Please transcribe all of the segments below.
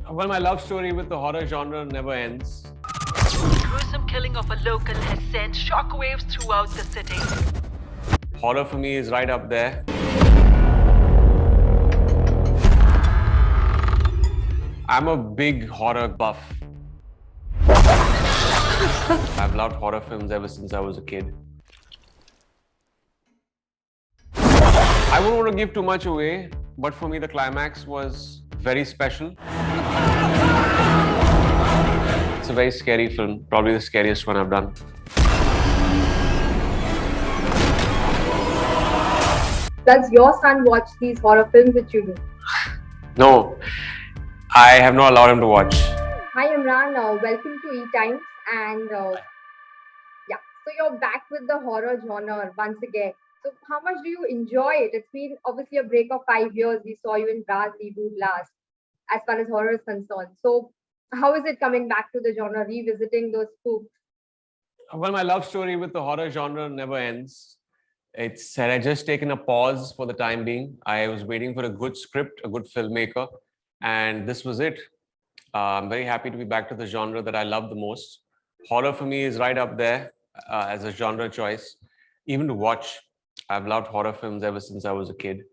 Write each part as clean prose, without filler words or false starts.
Well, my love story with the horror genre never ends. The gruesome killing of a local has sent shockwaves throughout the city. Horror for me is right up there. I'm a big horror buff. I've loved horror films ever since I was a kid. I wouldn't want to give too much away, but for me the climax was very special. It's a very scary film, probably the scariest one I've done. Does your son watch these horror films that you do? No, I have not allowed him to watch. Hi Imran, welcome to E Times, and so you're back with the horror genre once again. So how much do you enjoy it? It's been obviously a break of 5 years. We saw you in Braz reboot last, as far as horror is concerned. So how is it coming back to the genre, revisiting those spooks? Well, my love story with the horror genre never ends. It's had just taken a pause for the time being. I was waiting for a good script, a good filmmaker, and this was it. I'm very happy to be back to the genre that I love the most. Horror for me is right up there as a genre choice. Even to watch, I've loved horror films ever since I was a kid,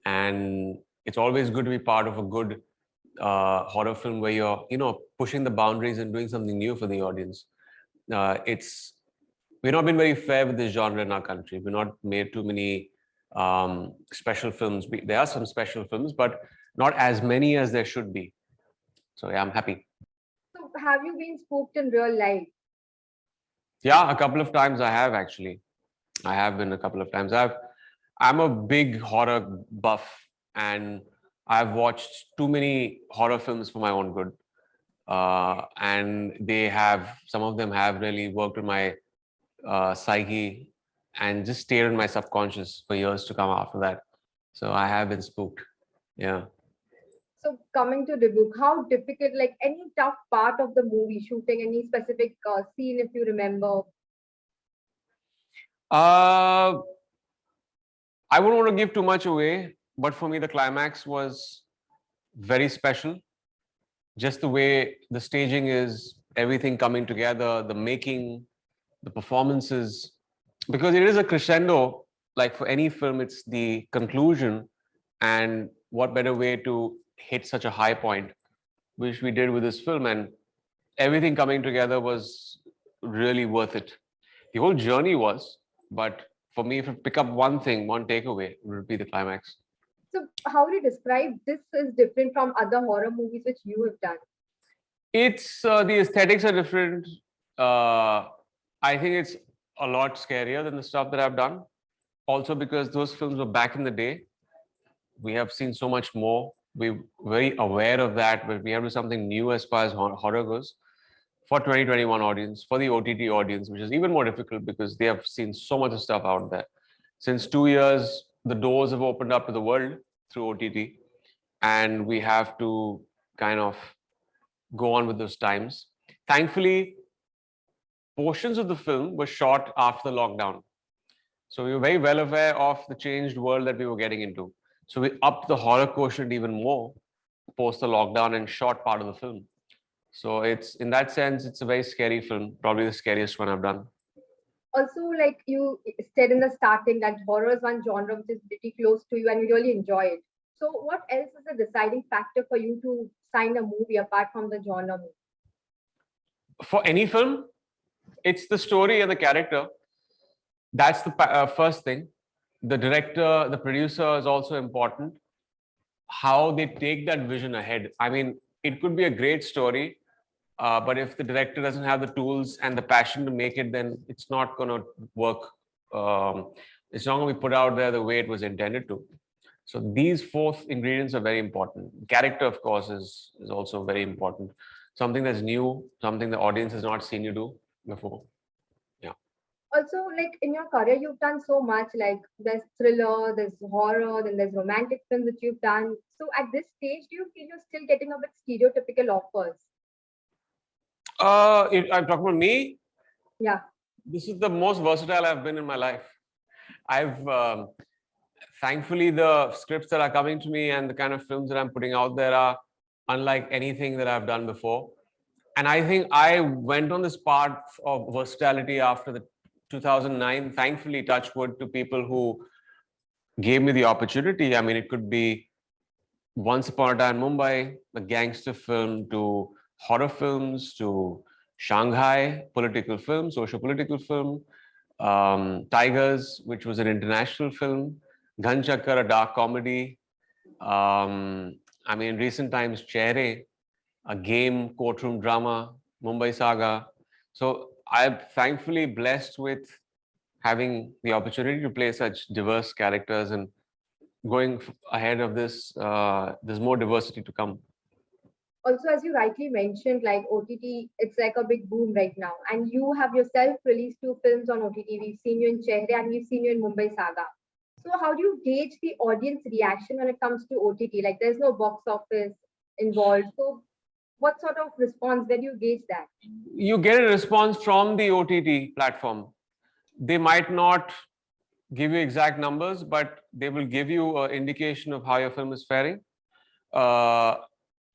and it's always good to be part of a good horror film where you're, pushing the boundaries and doing something new for the audience. It's We've not been very fair with this genre in our country. We've not made too many special films. There are some special films, but not as many as there should be. So yeah, I'm happy. So have you been spooked in real life? Yeah, a couple of times I have actually. I have been a couple of times. I'm a big horror buff, and I've watched too many horror films for my own good. And some of them have really worked on my psyche and just stayed in my subconscious for years to come after that. So I have been spooked. Yeah. So coming to the book, how difficult, like any tough part of the movie shooting, any specific scene if you remember? Uh, I wouldn't want to give too much away, but for me, the climax was very special. Just the way the staging is, everything coming together, the making, the performances, because it is a crescendo. Like for any film, it's the conclusion, and what better way to hit such a high point, which we did with this film, and everything coming together was really worth it. The whole journey was, but for me, if I pick up one thing, one takeaway, it would be the climax. So how would you describe this is different from other horror movies which you have done? It's the aesthetics are different. I think it's a lot scarier than the stuff that I've done. Also, because those films were back in the day, we have seen so much more. We're very aware of that, but we have to do something new as far as horror goes for 2021 audience, for the OTT audience, which is even more difficult because they have seen so much of stuff out there. Since 2 years, the doors have opened up to the world through OTT, and we have to kind of go on with those times. Thankfully, portions of the film were shot after the lockdown. So we were very well aware of the changed world that we were getting into. So we upped the horror quotient even more post the lockdown and shot part of the film. So it's in that sense, it's a very scary film, probably the scariest one I've done. Also, like you said in the starting, that horror is one genre which is pretty close to you and you really enjoy it. So what else is a deciding factor for you to sign a movie apart from the genre? For any film, it's the story and the character. That's the first thing. The director, the producer is also important. How they take that vision ahead. I mean, it could be a great story, but if the director doesn't have the tools and the passion to make it, then it's not going to work. It's not going to be put out there the way it was intended to. So these four ingredients are very important. Character, of course, is also very important. Something that's new, something the audience has not seen you do before. Yeah. Also, like in your career, you've done so much. Like there's thriller, there's horror, then there's romantic films that you've done. So at this stage, do you feel you're still getting a bit stereotypical offers? I'm talking about me. Yeah. This is the most versatile I've been in my life. I've thankfully the scripts that are coming to me and the kind of films that I'm putting out there are unlike anything that I've done before. And I think I went on this path of versatility after the 2009, thankfully, touch wood, to people who gave me the opportunity. I mean, it could be Once Upon a Time in Mumbai, a gangster film, to horror films, to Shanghai, political film, social political film, Tigers, which was an international film, Ghan Chakkar, a dark comedy. I mean, in recent times, Chehre, a game courtroom drama, Mumbai Saga. So I'm thankfully blessed with having the opportunity to play such diverse characters, and going ahead of this, there's more diversity to come. Also, as you rightly mentioned, like OTT, it's like a big boom right now. And you have yourself released 2 films on OTT. We've seen you in Chehre and we've seen you in Mumbai Saga. So how do you gauge the audience reaction when it comes to OTT? Like there's no box office involved. So what sort of response, where do you gauge that? You get a response from the OTT platform. They might not give you exact numbers, but they will give you an indication of how your film is faring.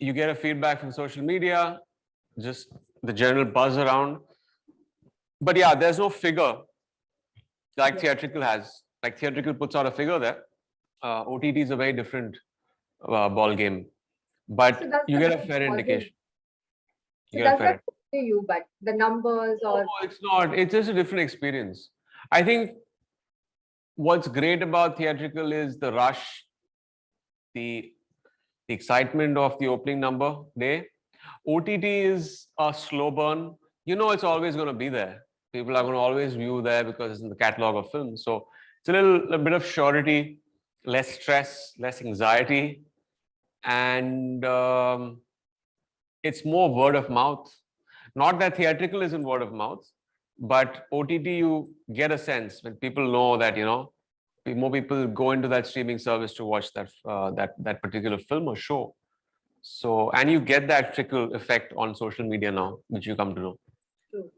You get a feedback from social media, just the general buzz around. But yeah, there's no figure like theatrical has. Like theatrical puts out a figure there. OTT is a very different ball game, but So does you that get a fair bother- indication. So You get a does fair. that bother you, but the numbers or No, it's not. It's just a different experience. I think what's great about theatrical is the rush, the excitement of the opening number day. OTT is a slow burn. You know, it's always going to be there. People are going to always view there because it's in the catalog of films. So it's a bit of surety, less stress, less anxiety, and it's more word of mouth. Not that theatrical isn't word of mouth, but OTT, you get a sense when people know that, you know, more people go into that streaming service to watch that particular film or show. So, and you get that trickle effect on social media now, which you come to know. true?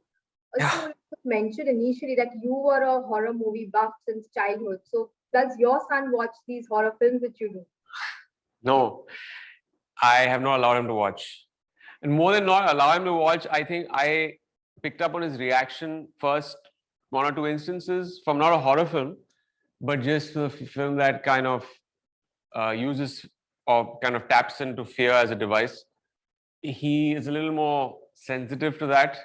Also, you mentioned initially that you were a horror movie buff since childhood. So does your son watch these horror films that you do? No, I have not allowed him to watch. And more than not allow him to watch, I think I picked up on his reaction first, 1 or 2 instances from not a horror film, but just a film that kind of uses or kind of taps into fear as a device. He is a little more sensitive to that.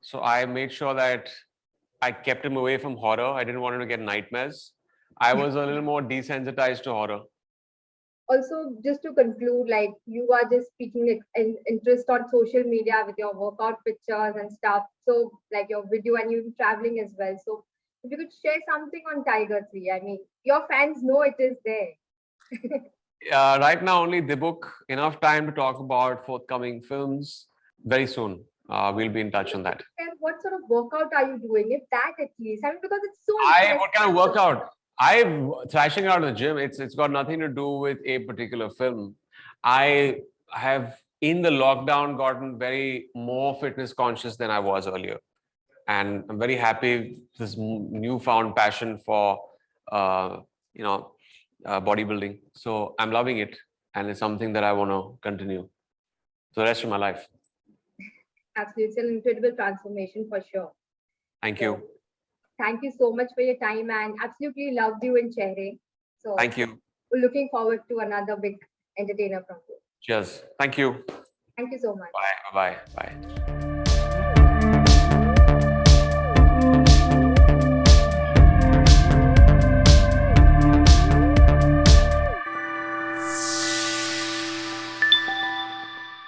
So I made sure that I kept him away from horror. I didn't want him to get nightmares. I was a little more desensitized to horror. Also, just to conclude, like you are just speaking interest on social media with your workout pictures and stuff. So, like your video and you traveling as well. So, if you could share something on Tiger 3, I mean, your fans know it is there. Right now, only the book. Enough time to talk about forthcoming films very soon. We'll be in touch on that. And what sort of workout are you doing? If that at least, I mean, because it's so. What kind of workout? I'm thrashing out of the gym. It's got nothing to do with a particular film. I have in the lockdown gotten very more fitness conscious than I was earlier, and I'm very happy this newfound passion for bodybuilding. So I'm loving it, and it's something that I want to continue for the rest of my life. Absolutely, it's an incredible transformation for sure. Thank you. Thank you so much for your time, and absolutely loved you in Chehre. So Thank you. we're looking forward to another big entertainer from you. Cheers. Thank you. Thank you so much. Bye. Bye. Bye.